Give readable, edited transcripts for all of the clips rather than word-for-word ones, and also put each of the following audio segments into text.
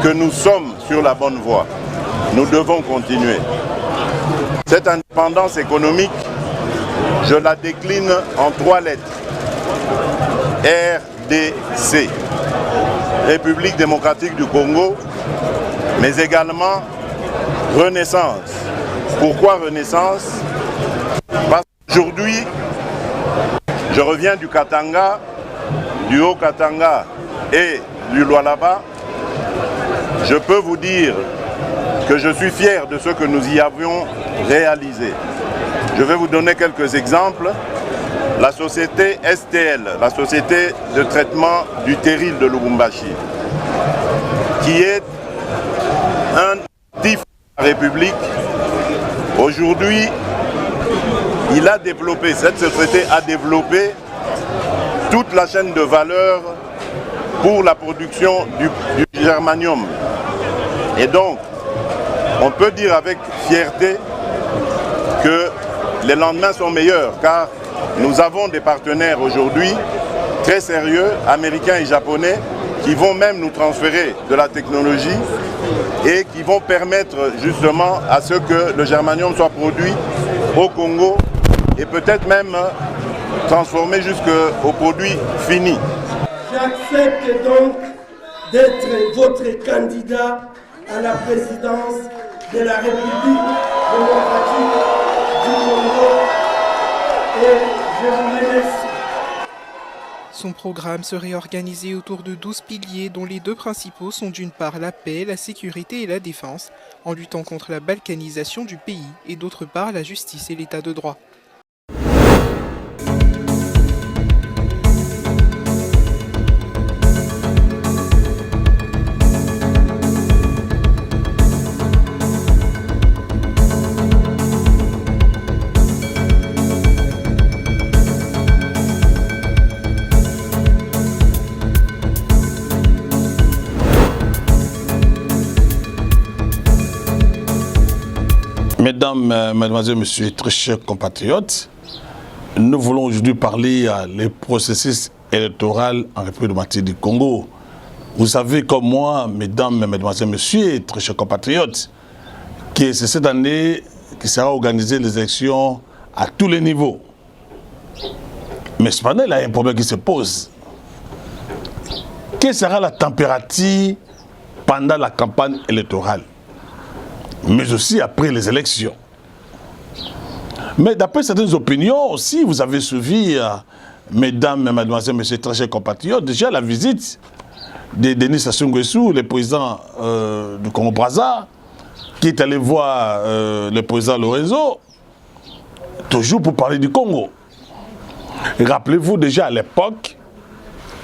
que nous sommes sur la bonne voie. Nous devons continuer. Cette indépendance économique, je la décline en 3 lettres. RDC, République démocratique du Congo, mais également Renaissance. Pourquoi Renaissance? Parce qu'aujourd'hui, je reviens du Katanga, du Haut-Katanga et du Lualaba. Je peux vous dire que je suis fier de ce que nous y avions réalisé. Je vais vous donner quelques exemples. La société STL, la société de traitement du terril de Lubumbashi, qui est un actif de la République, aujourd'hui, cette société a développé toute la chaîne de valeur pour la production du germanium. Et donc, on peut dire avec fierté que les lendemains sont meilleurs, car nous avons des partenaires aujourd'hui très sérieux, américains et japonais, qui vont même nous transférer de la technologie et qui vont permettre justement à ce que le germanium soit produit au Congo et peut-être même transformé jusqu'au produit fini. J'accepte donc d'être votre candidat à la présidence de la République démocratique du Congo et je vous remercie. Son programme serait organisé autour de 12 piliers dont les 2 principaux sont d'une part la paix, la sécurité et la défense, en luttant contre la balkanisation du pays, et d'autre part la justice et l'état de droit. Mesdames, Mesdemoiselles, Messieurs, très chers compatriotes, nous voulons aujourd'hui parler des processus électoraux en République démocratique du Congo. Vous savez comme moi, Mesdames, Mesdemoiselles, Messieurs, très chers compatriotes, que c'est cette année qui sera organisée les élections à tous les niveaux. Mais cependant, il y a un problème qui se pose. Quelle sera la température pendant la campagne électorale, mais aussi après les élections? Mais d'après certaines opinions aussi, vous avez suivi, mesdames, mademoiselles, messieurs, très chers compatriotes, déjà la visite de Denis Sassou Nguesso, le président du Congo-Brazza, qui est allé voir le président Lorenzo, toujours pour parler du Congo. Rappelez-vous déjà à l'époque,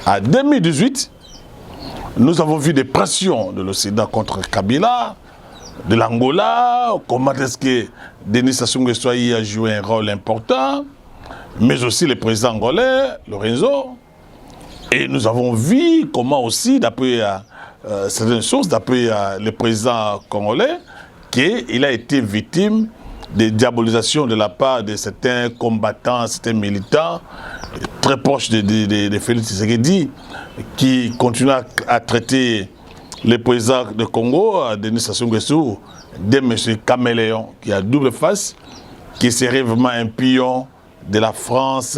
en 2018, nous avons vu des pressions de l'Occident contre Kabila, de l'Angola, comment est-ce que Denis Sassou Nguesso a joué un rôle important, mais aussi le président angolais, Lorenzo. Et nous avons vu comment aussi, d'après certaines sources, d'après le président congolais, qu'il a été victime de diabolisation de la part de certains combattants, certains militants, très proches de Félix Tshisekedi, qui continuent à traiter le président de Congo, Denis Sassou Nguesso, de M. Caméléon, qui a double face, qui serait vraiment un pion de la France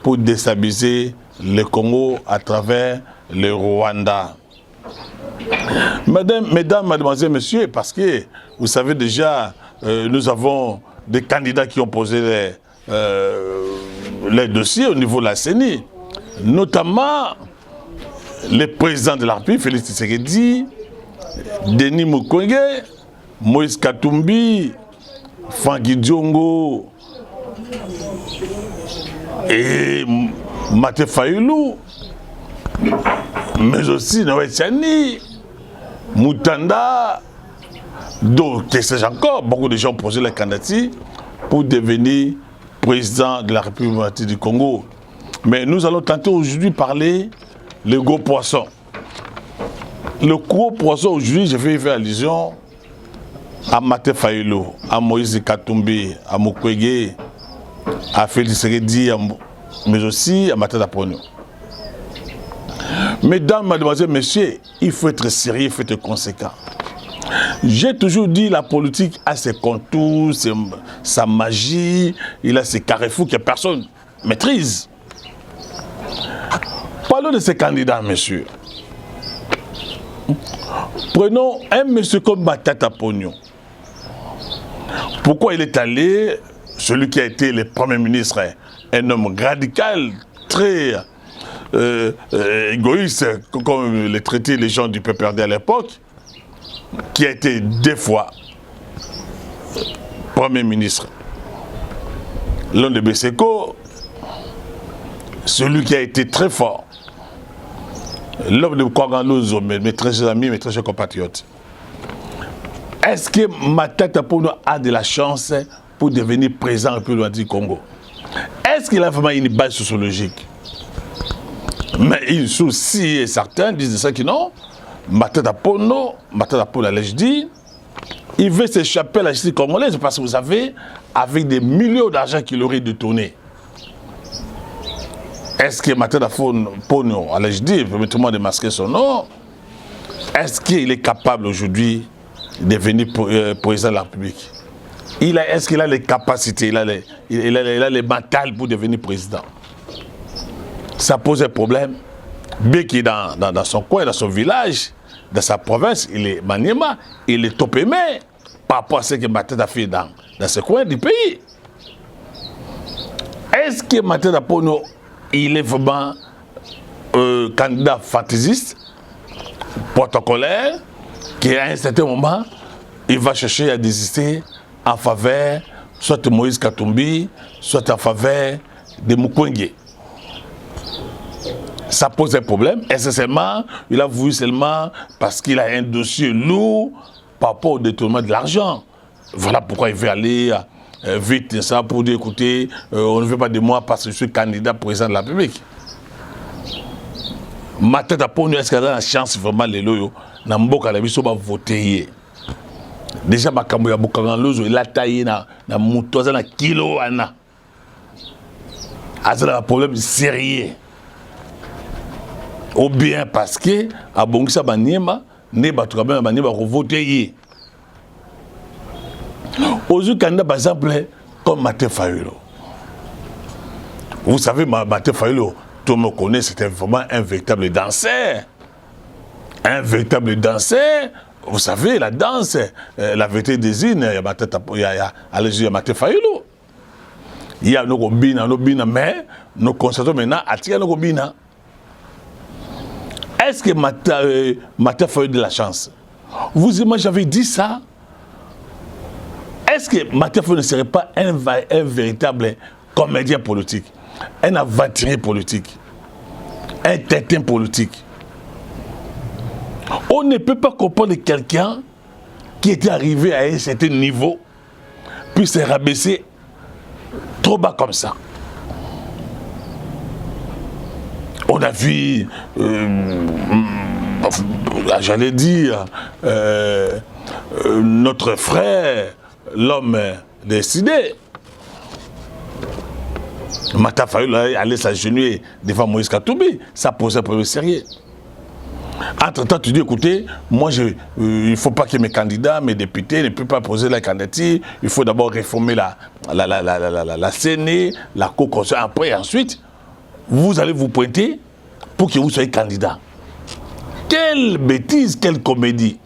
pour déstabiliser le Congo à travers le Rwanda. Mesdames, Mademoiselles, Messieurs, parce que vous savez déjà, nous avons des candidats qui ont posé les dossiers au niveau de la CENI, notamment le président de la République, Félix Tshisekedi, Denis Mukwege, Moïse Katumbi, Francky Diongo et Maté Fayoulou, mais aussi Noé Tchani, Moutanda, donc, que sais-je encore, beaucoup de gens ont posé la candidature pour devenir président de la République démocratique du Congo. Mais nous allons tenter aujourd'hui parler le gros poisson. Le gros poisson aujourd'hui, je vais y faire allusion à Maté Fayoulou, à Moïse Katumbi, à Mukwege, à Félix Tshisekedi, mais aussi à Maté Daponio. Mesdames, mademoiselles, messieurs, il faut être sérieux, il faut être conséquent. J'ai toujours dit la politique a ses contours, sa magie, il a ses carrefours que personne maîtrise. Parlons de ces candidats, messieurs. Prenons un monsieur comme Matata Ponyo. Pourquoi il est allé, celui qui a été le Premier ministre, un homme radical, très égoïste, comme les traitaient les gens du PPRD à l'époque, qui a été 2 fois Premier ministre. L'un de Beseko, celui qui a été très fort, l'homme de Kouagalozo, mes très chers amis, mes très chers compatriotes. Est-ce que Matata Ponyo a de la chance pour devenir président du Congo? Est-ce qu'il a vraiment une base sociologique? Mais il soucie et certains disent ça que non. Matata Ponyo, je dis, il veut s'échapper à la justice congolaise parce que vous savez, avec des millions d'argent qu'il aurait détourné. Est-ce que Matata Ponyo, je dis, permettez-moi de masquer son nom, est-ce qu'il est capable aujourd'hui de devenir président de la République? Est-ce qu'il a les capacités, il a les mentales pour devenir président? Ça pose un problème. Bien qu'il est dans son coin, dans son village, dans sa province, il est Maniema, il est top aimé par rapport à ce que Matata fait dans ce coin du pays. Est-ce que Matata Ponyo, il est vraiment candidat fantaisiste, protocolaire, qui à un certain moment, il va chercher à désister en faveur soit de Moïse Katumbi, soit en faveur de Mukwege. Ça pose un problème. Essentiellement, il a voulu seulement parce qu'il a un dossier lourd par rapport au détournement de l'argent. Voilà pourquoi il veut aller vite ça pour dire écoutez, on ne veut pas de moi parce que je suis candidat président de la République. Matata Ponyo, est-ce qu'il a la chance vraiment les loyaux na mboka la biso va voter? Déjà makambo ya Bokangalozo il a taillé na mutoza na kilo ana. Azala un problème sérieux. Ou bien parce que à Bongisa Baniema ne batukaba Baniema voter. Aux candidats par exemple comme Martin Fayulu. Vous savez Martin Fayulu, tout le monde connaît, c'était vraiment un véritable danseur. Un véritable danseur. Vous savez, la danse, la vérité désigne, il y a Martin Fayulu. Il y a nos bina, mais nous constatons maintenant à nos bina. Est-ce que Martin Fayulu a de la chance? Vous imaginez, j'avais dit ça. Est-ce que Martin Fayulu ne serait pas un véritable comédien politique, un aventurier politique, un tétin politique? On ne peut pas comprendre quelqu'un qui était arrivé à un certain niveau, puis s'est rabaissé trop bas comme ça. On a vu, j'allais dire, notre frère, l'homme décidé. Matata Fayulu allait s'agenouiller devant Moïse Katumbi, ça posait un problème sérieux. Entre-temps, tu dis, écoutez, moi, il ne faut pas que mes candidats, mes députés ne puissent pas poser la candidature. Il faut d'abord réformer la CENI, la Cour constitutionnelle. Après, ensuite, vous allez vous pointer pour que vous soyez candidat. Quelle bêtise, quelle comédie.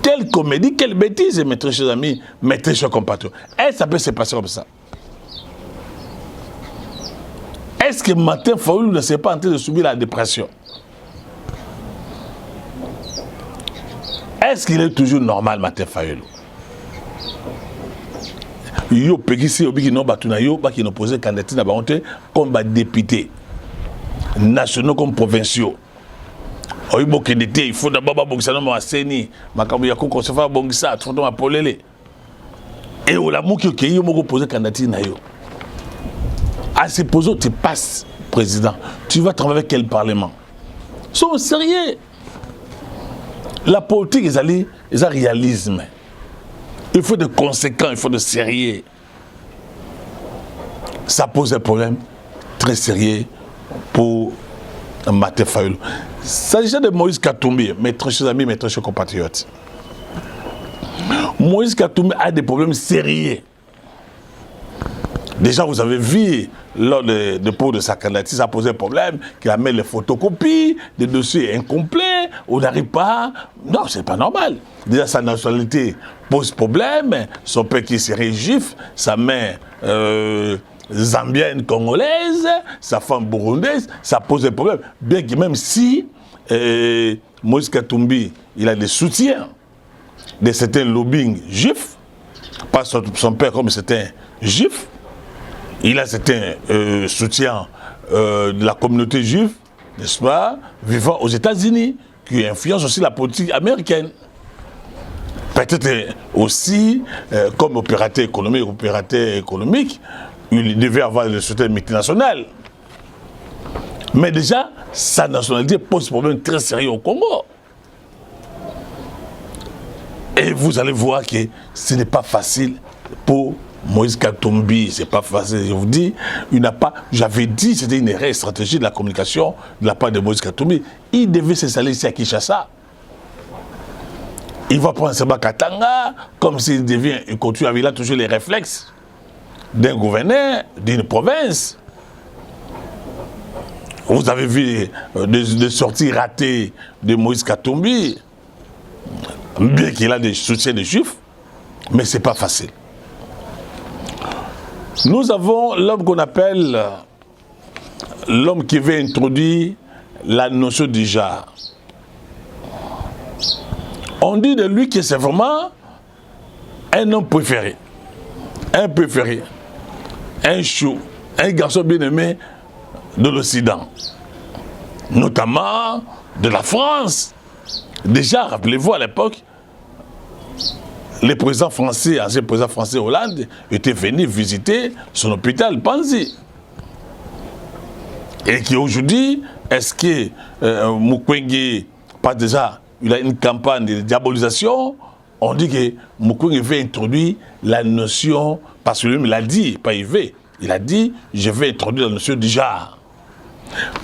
Quelle comédie, quelle bêtise, mes très chers amis, mes très chers compatriotes. Est-ce que ça peut se passer comme ça? Est-ce que Martin Fayulu ne s'est pas en train de subir la dépression? Est-ce qu'il est toujours normal, Martin Fayulu? Yo pegisi obiki no batuna yo baki no poser candidature na baonte comme député nationaux comme provinciaux. Oyibo kendete il faut d'abord bongisa no maseni makambo ya ko se fa bongisa tout ma polele. Et au la muki ke yo moko poser candidature na yo. À supposons tu passes président, tu vas travailler avec quel parlement? Sont sérieux. La politique, ils ont réalisme. Il faut de conséquents, il faut de sérieux. Ça pose un problème très sérieux pour Martin Fayulu. S'agissant de Moïse Katumbi, mes très chers amis, mes très chers compatriotes, Moïse Katumbi a des problèmes sérieux. Déjà, vous avez vu, lors de dépôt de sa candidature, ça posait problème, qu'il a mis les photocopies, des dossiers incomplets, on n'arrive pas. Non, c'est pas normal. Déjà, sa nationalité pose problème, son père qui serait juif, sa mère zambienne congolaise, sa femme burundaise, ça pose des problèmes. Bien que même si Moïse Katumbi, il a des soutiens de certains lobbying juifs, pas son père comme c'était juif, il a certains soutiens de la communauté juive, n'est-ce pas, vivant aux États-Unis, qui influencent aussi la politique américaine. Peut-être aussi, comme opérateur économique, il devait avoir le soutien multinational. Mais déjà, sa nationalité pose un problème très sérieux au Congo. Et vous allez voir que ce n'est pas facile pour Moïse Katumbi, c'est pas facile, je vous dis, il n'a pas, j'avais dit, c'était une erreur stratégique de la communication de la part de Moïse Katumbi. Il devait s'installer ici à Kinshasa. Il va prendre Seba Katanga, comme s'il devient, il continue, il a toujours les réflexes d'un gouverneur, d'une province. Vous avez vu des sorties ratées de Moïse Katumbi, bien qu'il a des soutiens des juifs, mais c'est pas facile. Nous avons l'homme qu'on appelle l'homme qui veut introduire la notion du genre. On dit de lui que c'est vraiment un homme préféré, un chou, un garçon bien-aimé de l'Occident, notamment de la France. Déjà, rappelez-vous à l'époque, les présidents français, ancien président français Hollande, étaient venus visiter son hôpital Panzi. Et qu'aujourd'hui, est-ce que Mukwege, pas déjà, il a une campagne de diabolisation? On dit que Mukwege veut introduire la notion, parce que lui, il a dit, pas il veut, il a dit, je vais introduire la notion du genre.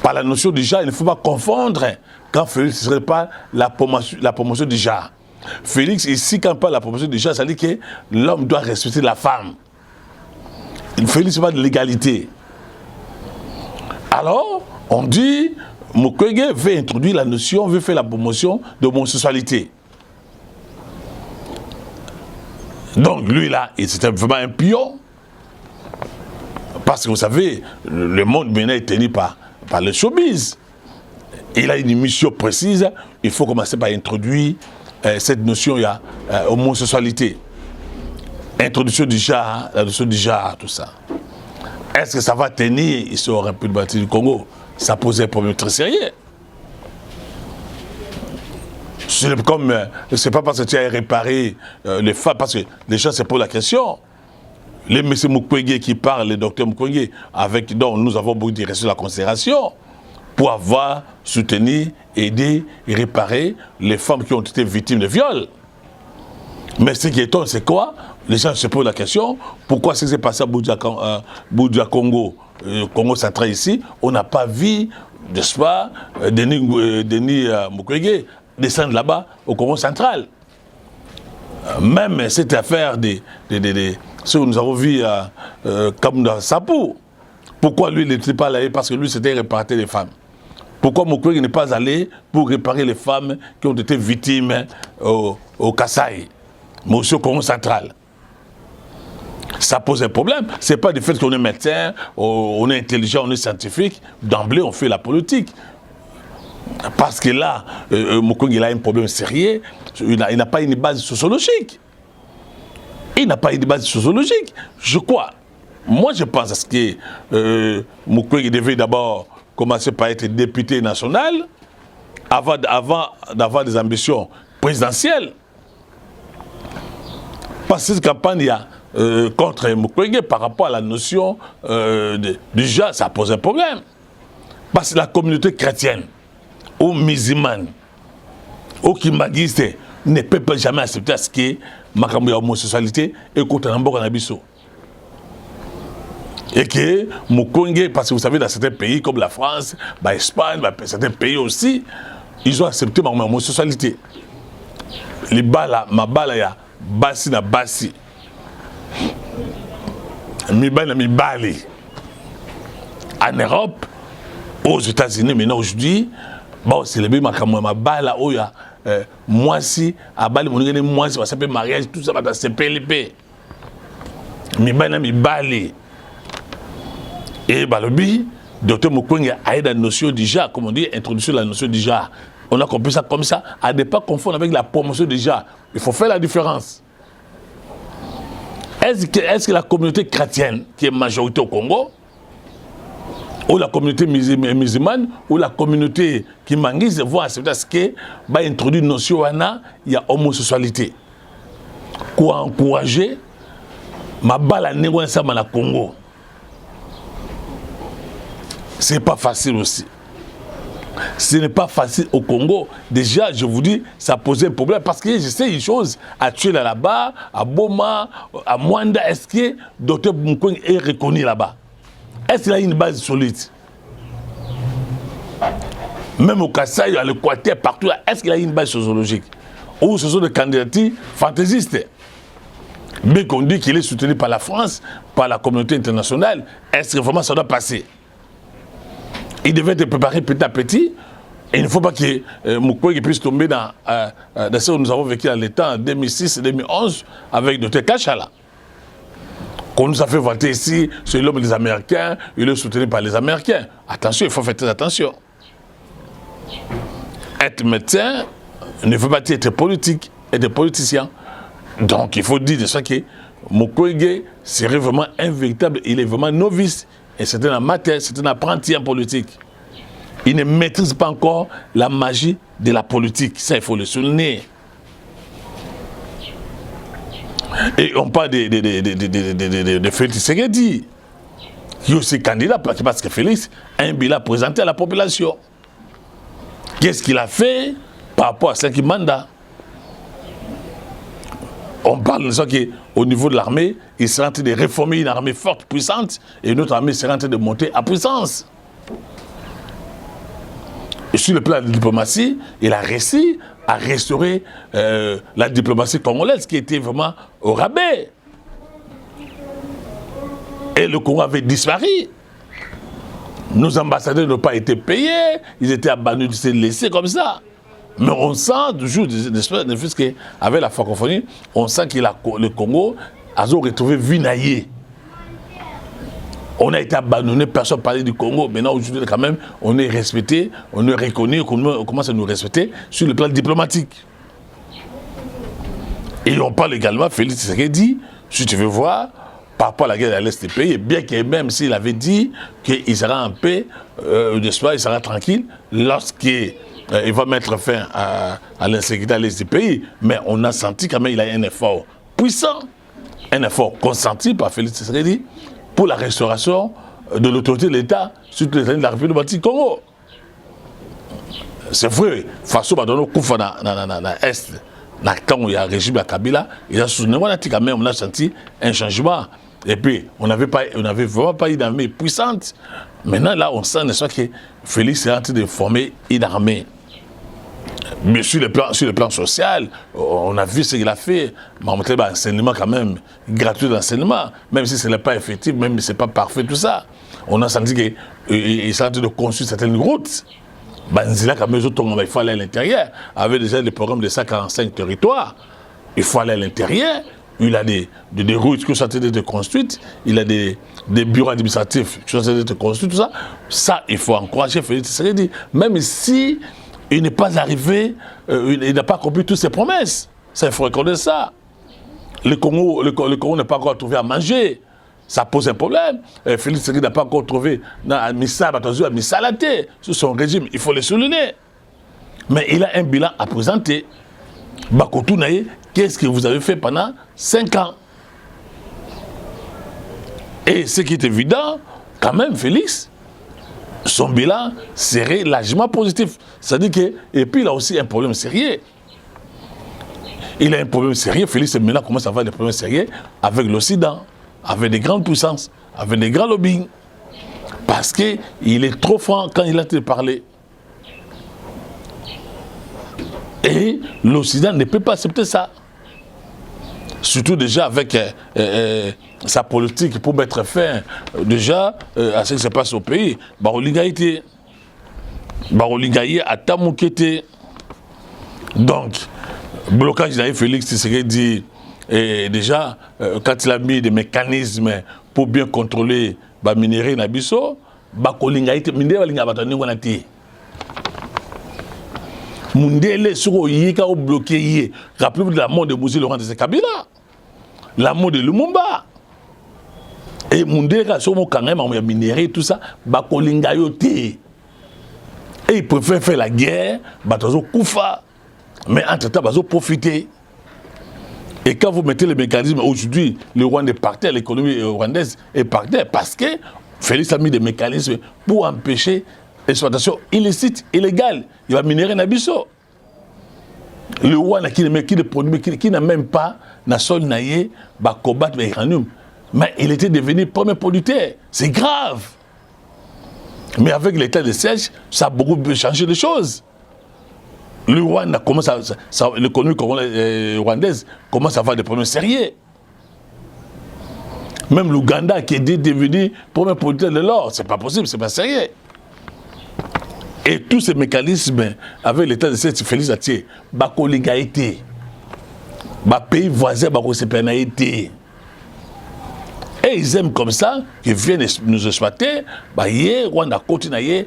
Par la notion du genre, il ne faut pas confondre quand Félix ne serait pas la promotion du genre. Félix, ici, quand on parle de la promotion du genre, ça dit que l'homme doit respecter la femme. Félix, ce n'est pas de l'égalité. Alors, on dit, Mukwege veut introduire la notion, veut faire la promotion de l'homosexualité. Donc, lui, là, c'était vraiment un pion. Parce que vous savez, le monde maintenant est tenu par le showbiz. Il a une mission précise, il faut commencer par introduire cette notion, il y a homosexualité. Introduction du genre, la notion du genre, tout ça. Est-ce que ça va tenir ici au République du Congo? Ça posait un problème très sérieux. C'est pas parce que tu as réparé les femmes, parce que les gens se posent la question. Les M. Mukwege qui parle, le docteur Mukwege, dont nous avons beaucoup de la considération, pour avoir soutenu, aidé et réparé les femmes qui ont été victimes de viol. Mais ce qui est étonnant, c'est quoi? Les gens se posent la question, pourquoi ce qui s'est passé à Buja Congo, Congo central ici, on n'a pas vu, n'est-ce pas, Denis Mukwege descendre là-bas au Congo central. Même cette affaire ce que nous avons vu comme dans Sapou, pourquoi lui n'était pas allé? Parce que lui c'était réparer les femmes. Pourquoi Mukwege n'est pas allé pour réparer les femmes qui ont été victimes au Kasaï, mais aussi au Congo central? Ça pose un problème. Ce n'est pas du fait qu'on est médecin, on est intelligent, on est scientifique. D'emblée, on fait la politique. Parce que là, Mukwege a un problème sérieux. Il n'a pas une base sociologique. Il n'a pas une base sociologique. Je crois. Moi, je pense que Mukwege devait d'abord commencer par être député national avant d'avoir des ambitions présidentielles. Parce que cette campagne contre Mukwege par rapport à la notion du genre, ça pose un problème. Parce que la communauté chrétienne, ou musulmane, ou kimagiste, ne peut pas jamais accepter ce qui est ma homosexualité et contre l'ambo cannabis. Et que Mukwege, parce que vous savez, dans certains pays comme la France, l'Espagne, certains pays aussi, ils ont accepté ma homosexualité. Les bala, ma bala ya basi na basi. Mi bala mi bali. En Europe, aux États-Unis, maintenant aujourd'hui, bon, c'est le ma ma bala oya moi si à bali mon ngene moi si ça s'appelle mariage tout ça va se PLP. Mi bala mi bali. Et balobi, docteur Mukwege a aidé la notion du genre, comme on dit, introduire la notion du genre. On a compris ça comme ça, à ne pas confondre avec la promotion du genre. Il faut faire la différence. Est-ce que la communauté chrétienne, qui est majorité au Congo, ou la communauté musulmane, ou la communauté qui manguise, vont accepter ce que va introduire une notion il y a homosexualité. Pour encourager, ma balle à négocier dans le Congo. C'est pas facile aussi. Ce n'est pas facile au Congo. Déjà, je vous dis, ça posait un problème parce que je sais une chose. À tuer là-bas, à Boma, à Mwanda, est-ce que Dr Mukwege est reconnu là-bas? Est-ce qu'il a une base solide? Même au Kassai, à l'Équateur, partout, est-ce qu'il a une base sociologique? Ou ce sont des candidatures fantaisistes? Mais qu'on dit qu'il est soutenu par la France, par la communauté internationale, est-ce que vraiment ça doit passer? Il devait être préparé petit à petit. Et il ne faut pas que Mukwege puisse tomber dans ce que nous avons vécu dans l'État en 2006-2011 avec Dr Kachala. Qu'on nous a fait voter ici, c'est l'homme des Américains, il est soutenu par les Américains. Attention, il faut faire très attention. Être médecin ne veut pas dire être politique, être politicien. Donc il faut dire de ça que Mukwege serait vraiment un véritable, il est vraiment novice. Et c'est un amateur, c'est un apprenti en politique. Il ne maîtrise pas encore la magie de la politique. Ça, il faut le souligner. Et on parle de Félix Tshisekedi, qui est aussi candidat, parce que Félix a un bilan présenté à la population. Qu'est-ce qu'il a fait par rapport à 5 mandats? On parle de ça qu'au niveau de l'armée, il sera en train de réformer une armée forte, puissante, et une autre armée sera en train de monter à puissance. Et sur le plan de la diplomatie, il a réussi à restaurer la diplomatie congolaise qui était vraiment au rabais. Et le Congo avait disparu. Nos ambassadeurs n'ont pas été payés, ils étaient abandonnés, ils étaient laissés comme ça. Mais on sent toujours, avec la francophonie, on sent que le Congo a retrouvé Vinaillé. On a été abandonné, personne ne parlait du Congo. Maintenant, aujourd'hui, quand même, on est respecté, on est reconnu, on commence à nous respecter sur le plan diplomatique. Et on parle également, Félix Tshisekedi, si tu veux voir, par rapport à la guerre à l'Est des pays, bien que même s'il avait dit qu'il sera en paix, il sera tranquille, lorsqu'il va mettre fin à l'insécurité à l'Est du pays, mais on a senti quand même qu'il a un effort puissant, un effort consenti par Félix Tshisekedi pour la restauration de l'autorité de l'État sur les terrains de la République démocratique du Congo. C'est vrai, face au Badono Koufa dans l'Est, quand il y a un régime à Kabila, il a soutenu, on a senti un changement. Et puis, on n'avait vraiment pas une armée puissante. Maintenant, là, on sent que Félix est en train de former une armée. Mais sur le plan social, on a vu ce qu'il a fait. Mais on a un enseignement quand même, gratuit d'enseignement, même si ce n'est pas effectif, même si ce n'est pas parfait, tout ça. On a senti qu'il est en train de construire certaines routes. Banzila, quand même, il faut aller à l'intérieur. Avec déjà le programme de 145 territoires, il faut aller à l'intérieur. Il a des routes qui sont en train d'être construites, il a des bureaux administratifs qui sont en train d'être construits, tout ça. Ça, il faut encourager Félix Tshisekedi. Même si il n'est pas arrivé, il n'a pas accompli toutes ses promesses. Ça, il faut reconnaître ça. Le Congo n'a pas encore trouvé à manger. Ça pose un problème. Félix Tshisekedi n'a pas encore trouvé à Missalate sur son régime. Il faut le souligner. Mais il a un bilan à présenter. Bakotou Naye, qu'est-ce que vous avez fait pendant 5 ans? Et ce qui est évident, quand même, Félix, son bilan serait largement positif. C'est-à-dire que, et puis il a aussi un problème sérieux. Il a un problème sérieux, Félix maintenant commence à avoir des problèmes sérieux avec l'Occident, avec des grandes puissances, avec des grands lobbying. Parce qu'il est trop franc quand il a te parler. Et l'Occident ne peut pas accepter ça. Surtout déjà avec sa politique pour mettre fin déjà à ce qui se passe au pays. Barolingaïté. Barolingaïté à Tamoukete. Donc, blocage d'Aïe Félix Tshisekedi dit déjà quand il a mis des mécanismes pour bien contrôler les minéraux Nabiso, Bakolingaïté, minéraux Balingabatani Wanati. Mundele sur Yika au bloqué. Rappelez-vous de la mort de Mouzi Laurent de Kabila, la mort de Lumumba. Et Mundele sur mon kangen, il y a minéraux, tout ça, Bakolingayoté. Et il préfère faire la guerre, Batazo Koufa. Mais entre-temps, ils ont profité. Et quand vous mettez les mécanismes, aujourd'hui, le Rwanda est parti, l'économie rwandaise est partie, parce que Félix a mis des mécanismes pour empêcher l'exploitation illicite, illégale. Il va minérer Nabiso. Le Rwanda qui n'a même pas na sol naïe, va combattre l'uranium. Mais il était devenu premier producteur. C'est grave. Mais avec l'état de siège, ça a beaucoup changé les choses. Le Rwanda commence à, l'économie rwandaise commence à avoir des problèmes sérieux. Même l'Ouganda qui est devenu premier producteur de l'or, c'est pas possible, c'est pas sérieux. Et tous ces mécanismes avec l'état de siège Félix Atié, Bakolingaïté, pays voisin Bakosepenaïté. Et ils aiment comme ça, qu'ils viennent nous exploiter, Rwanda continue,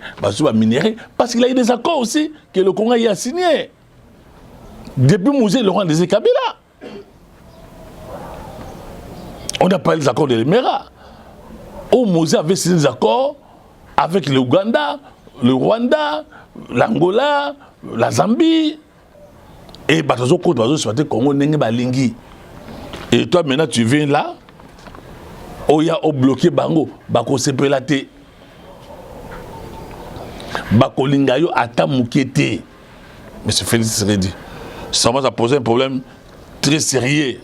minérer, parce qu'il y a eu des accords aussi que le Congo a signé. Depuis Mouzé, le Rwanda des Kabila. On a parlé des accords de l'Émirat. Où Mouzé avait signé des accords avec l'Ouganda, le Rwanda, l'Angola, la Zambie. Et Batazo Côte, Batazo exploiter Congo, Nengi Balingi. Et toi maintenant tu viens là, Oya o bloqué bango, bako sepelate. Bako lingayo ata mukete. Mais c'est Félix Tshisekedi. Ça va poser un problème très sérieux.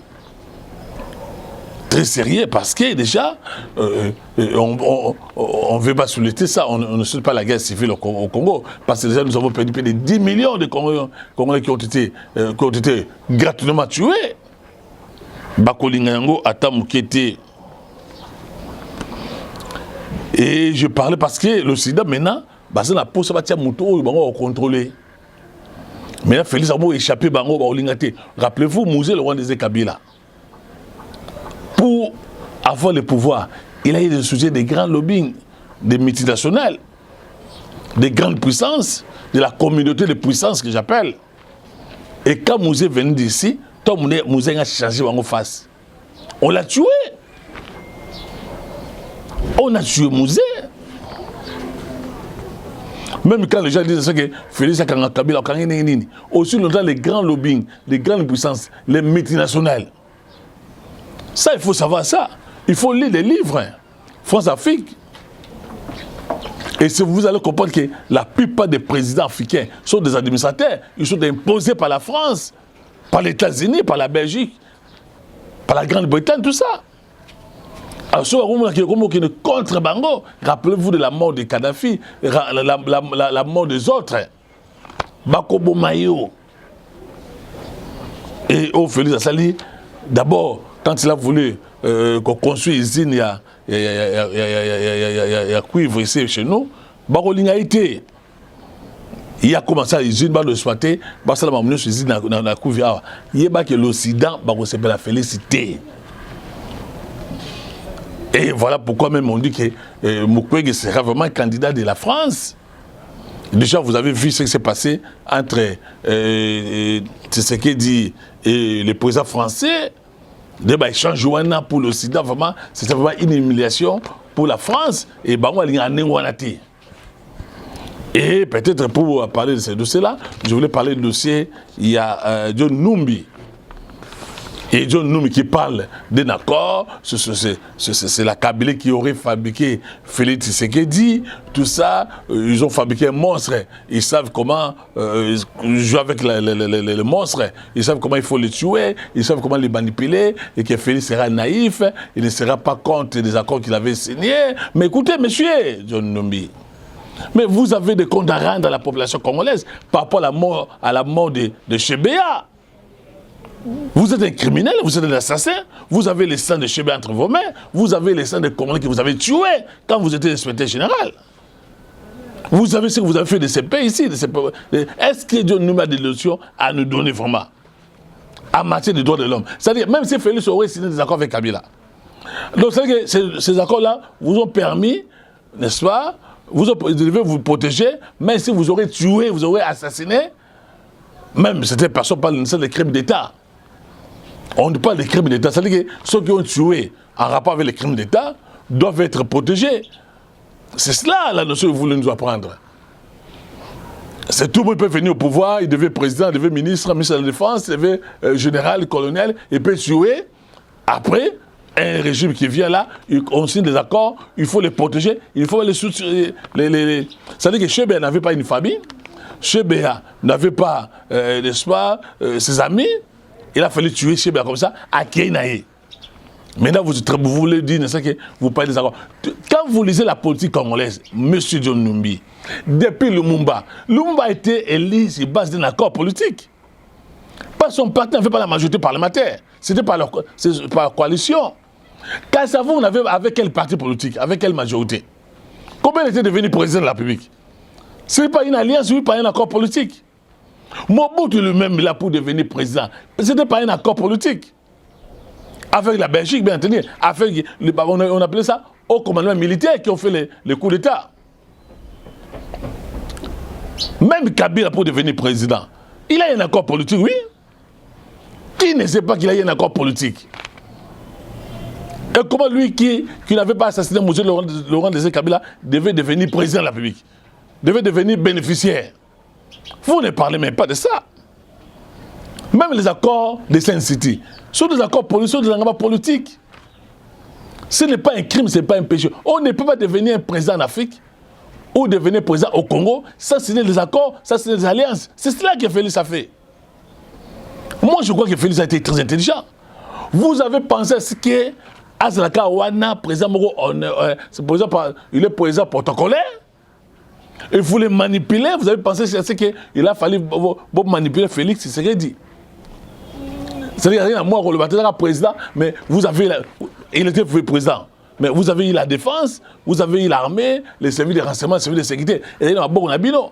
Très sérieux parce que déjà, on ne veut pas soulever ça, on ne souhaite pas la guerre civile au Congo. Parce que déjà nous avons perdu plus de 10 millions de Congolais qui ont été gratuitement tués. Bako lingayo ata mukete. Et je parlais parce que l'Occident maintenant, c'est la pose à moto, ils vont contrôler. Maintenant, Félix a échappé bango Baolingate. Rappelez-vous, Mouzé le Rwanda des Kabila. Pour avoir le pouvoir, il a eu des sujets des grands lobbying, des multinationales, des grandes puissances, de la communauté de puissance que j'appelle. Et quand Mouzé venait d'ici, tout Mouzé a changé en face. On l'a tué. On a tué Mouzé. Même quand les gens disent que Félix a Kabila, aussi longtemps les grands lobbying, les grandes puissances, les multinationales. Ça, il faut savoir ça. Il faut lire des livres. France-Afrique. Et si vous allez comprendre que la plupart des présidents africains sont des administrateurs, ils sont imposés par la France, par les États-Unis, par la Belgique, par la Grande-Bretagne, tout ça. Contre Bango, rappelez-vous de la mort de Kadhafi, la mort des autres. Bakobo Mayo. Et Félix Assali, d'abord, quand il a voulu qu'on construise une usine, il y a cuivre ici chez nous, Baroling a été. Il a commencé à l'usine, il a exploité, il a amené une usine dans la cuivre. Il y a que l'Occident, il a la félicité. Et voilà pourquoi même on dit que Mukwege sera vraiment candidat de la France. Déjà, vous avez vu ce qui s'est passé entre Tshisekedi et le président français. Débat échange pour l'Occident, vraiment, c'était vraiment une humiliation pour la France. Et et peut-être pour parler de ce dossier-là, je voulais parler du dossier, il y a John Numbi. Et John Numbi qui parle d'un accord, c'est la Kabylie qui aurait fabriqué Félix Tshisekedi, tout ça, ils ont fabriqué un monstre. Ils savent comment jouer avec les monstres, ils savent comment il faut les tuer, ils savent comment les manipuler, et que Félix sera naïf, il ne sera pas contre des accords qu'il avait signés. Mais écoutez, monsieur John Numbi, mais vous avez des comptes à rendre à la population congolaise par rapport à la mort de Chebea. Vous êtes un criminel, vous êtes un assassin, vous avez le sang de Chebea entre vos mains, vous avez le sang de Congolais que vous avez tué quand vous étiez inspecteur général. Vous savez ce que vous avez fait de ces pays ici. Est-ce que Dieu nous a des leçons à nous donner vraiment en matière des droits de l'homme? C'est-à-dire, même si Félix aurait signé des accords avec Kabila. Donc, c'est-à-dire que ces accords-là vous ont permis, n'est-ce pas, vous devez vous protéger, mais si vous aurez tué, vous aurez assassiné, même c'était personne parle de crimes d'État. On ne parle des crimes d'État. C'est-à-dire que ceux qui ont tué en rapport avec les crimes d'État doivent être protégés. C'est cela la notion que vous voulez nous apprendre. C'est tout le monde peut venir au pouvoir, il devient président, il devient ministre de la Défense, il devient général, colonel, il peut tuer. Après, un régime qui vient là, on signe des accords, il faut les protéger, il faut les soutenir. C'est-à-dire que Chebea n'avait pas une famille, Chebea n'avait pas, n'est-ce pas, ses amis. Il a fallu tuer Chebea comme ça à Keinaye. Maintenant, vous voulez dire, n'est-ce pas, que vous parlez des accords. Quand vous lisez la politique congolaise, M. John Numbi, depuis Lumumba a été élu sur base d'un accord politique. Pas son parti n'avait pas la majorité parlementaire. C'était par la coalition. Kassavou, on avait avec quel parti politique, avec quelle majorité? Combien il était devenu président de la République? Ce n'est pas une alliance, ce n'est pas un accord politique. Mobutu lui-même, là, pour devenir président, ce n'était pas un accord politique. Avec la Belgique, bien entendu, on appelait ça au commandement militaire qui ont fait les coups d'État. Même Kabila, pour devenir président, il a un accord politique, oui. Qui ne sait pas qu'il a un accord politique? Et comment lui, qui n'avait pas assassiné M. Laurent Désiré Kabila, devait devenir président de la République, devait devenir bénéficiaire? Vous ne parlez même pas de ça. Même les accords de Saint-City sont des accords politiques, sont des accords politiques. Ce n'est pas un crime, ce n'est pas un péché. On ne peut pas devenir un président en Afrique ou devenir président au Congo sans signer des accords, sans signer des alliances. C'est cela que Félix a fait. Moi, je crois que Félix a été très intelligent. Vous avez pensé à ce que Azlaka Wana, président Moro, il est président protocolaire. Et vous les manipulez, vous avez pensé à ce qu'il a fallu manipuler Félix Tshisekedi. C'est-à-dire, moi, le bâtiment président, mais vous avez. Il était président. Mais vous avez eu la défense, vous avez eu l'armée, les services de renseignement, les services de sécurité. Et il a bon habino.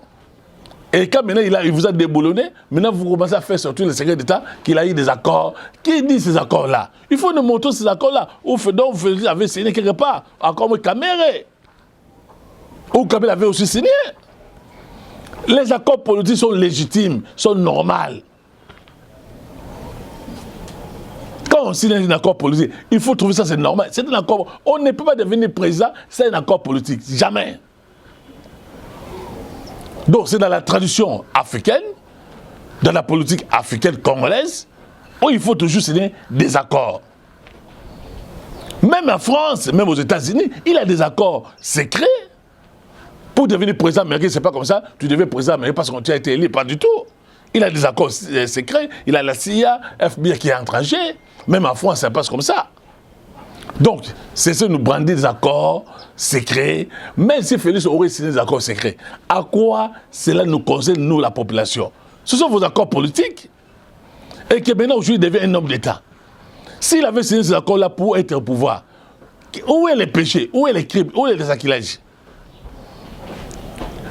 Et quand maintenant il vous a déboulonné, maintenant vous commencez à faire sortir le secret d'État qu'il a eu des accords. Qui dit ces accords-là? Il faut nous montrer ces accords-là. Ou donc vous avez signé quelque part, encore moins Caméré. Ou Kabila avait aussi signé. Les accords politiques sont légitimes, sont normaux. Quand on signe un accord politique, il faut trouver ça, c'est normal. C'est un accord. On ne peut pas devenir président, c'est un accord politique. Jamais. Donc c'est dans la tradition africaine, dans la politique africaine congolaise, où il faut toujours signer des accords. Même en France, même aux États-Unis, il y a des accords secrets. Pour devenir président américain, c'est pas comme ça. Tu deviens président américain parce que tu as été élu, pas du tout. Il a des accords secrets, il a la CIA, FBI qui est entrangé. Même en France, ça passe comme ça. Donc, c'est ça, nous brandir des accords secrets. Même si Félix aurait signé des accords secrets, à quoi cela nous concerne, nous, la population? Ce sont vos accords politiques. Et que maintenant, aujourd'hui, il devient un homme d'État. S'il avait signé ces accords-là pour être au pouvoir, où est les péchés? Où est les crimes? Où est les acquilages?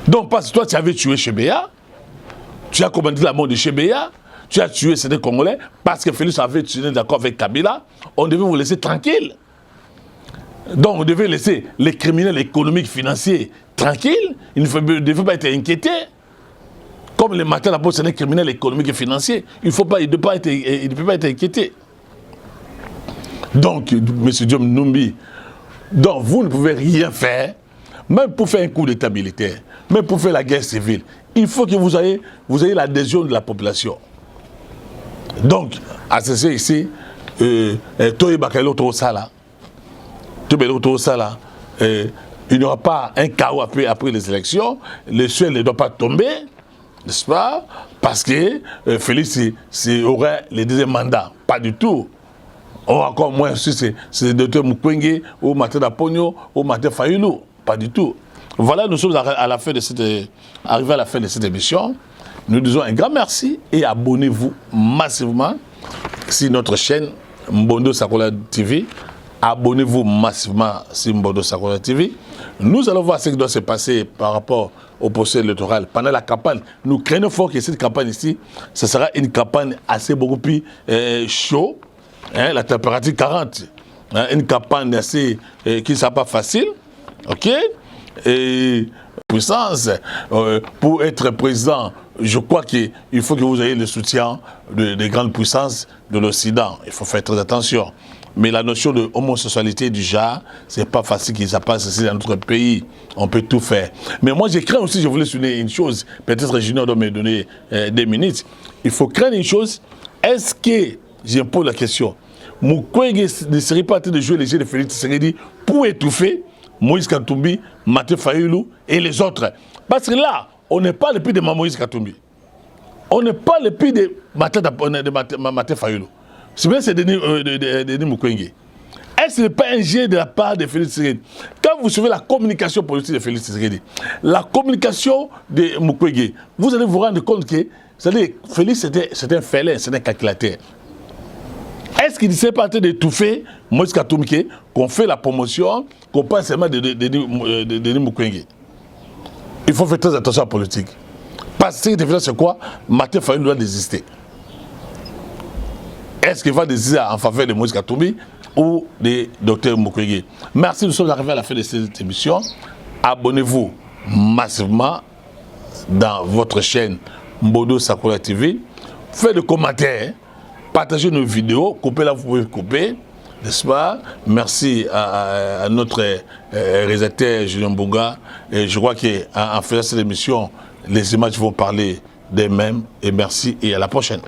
Donc, parce que toi, tu avais tué Chebea, tu as commandé la mort de Chebea, tu as tué certains Congolais, parce que Félix avait signé d'accord avec Kabila, on devait vous laisser tranquille. Donc, on devait laisser les criminels économiques, financiers tranquilles, ils ne devaient pas être inquiétés. Comme les matins, la poste, c'est des criminels économiques et financiers, il ne peut pas être inquiété. Donc, M. John Numbi, donc vous ne pouvez rien faire, même pour faire un coup d'état militaire, même pour faire la guerre civile. Il faut que vous ayez l'adhésion de la population. Donc, à ceci ici, Toye Bakaylo Tosala, il n'y aura pas un chaos après les élections, le ciel ne doit pas tomber, n'est-ce pas? Parce que Félix aurait le deuxième mandat, pas du tout. Ou encore moins si c'est le docteur Mukwege, ou Martin Dapogno, ou Martin Fayulu, pas du tout. Voilà, nous sommes arrivés à la fin de cette émission. Nous disons un grand merci et abonnez-vous massivement sur notre chaîne Mbondo Sakola TV. Abonnez-vous massivement sur Mbondo Sakola TV. Nous allons voir ce qui doit se passer par rapport au procès électoral pendant la campagne. Nous craignons fort que cette campagne ici, ce sera une campagne assez beaucoup plus chaude, hein, la température 40. Hein, une campagne assez qui ne sera pas facile. Ok? Et puissance, pour être président, je crois qu'il faut que vous ayez le soutien des grandes puissances de l'Occident. Il faut faire très attention. Mais la notion de homosexualité du genre, c'est pas facile que ça passe ici dans notre pays. On peut tout faire. Mais moi, je crains aussi, je voulais souligner une chose, peut-être Junior doit me donner 2 minutes. Il faut craindre une chose. Est-ce que, je pose la question, Mukwege ne serait pas en train de jouer les jeux de Félix Tshisekedi pour étouffer Moïse Katumbi, Martin Fayulu et les autres? Parce que là, on n'est pas le pays de Moïse Katumbi. On n'est pas le pays de Martin Fayulu. C'est bien, c'est Denis Mukwege. Est-ce que ce n'est pas un jeu de la part de Félix Tshisekedi? Quand vous suivez la communication politique de Félix Tshisekedi, la communication de Mukwege, vous allez vous rendre compte que Félix, c'est un félin, c'est un calculateur. Est-ce qu'il ne s'est pas en train d'étouffer Moïse Katumbi, qu'on fait la promotion, qu'on parle seulement de Denis Mukwege? Il faut faire très attention à la politique. Parce que c'est quoi? Martin Fayulu doit désister. Est-ce qu'il va désister en faveur de Moïse Katumbi ou de Dr Mukwege? Merci, nous sommes arrivés à la fin de cette émission. Abonnez-vous massivement dans votre chaîne Mbondo Sakola TV. Faites des commentaires, partagez nos vidéos, coupez là, vous pouvez couper, n'est-ce pas? Merci à notre réalisateur Julien Mbunga. Et je crois qu'en faisant cette émission, les images vont parler d'elles-mêmes. Et merci et à la prochaine.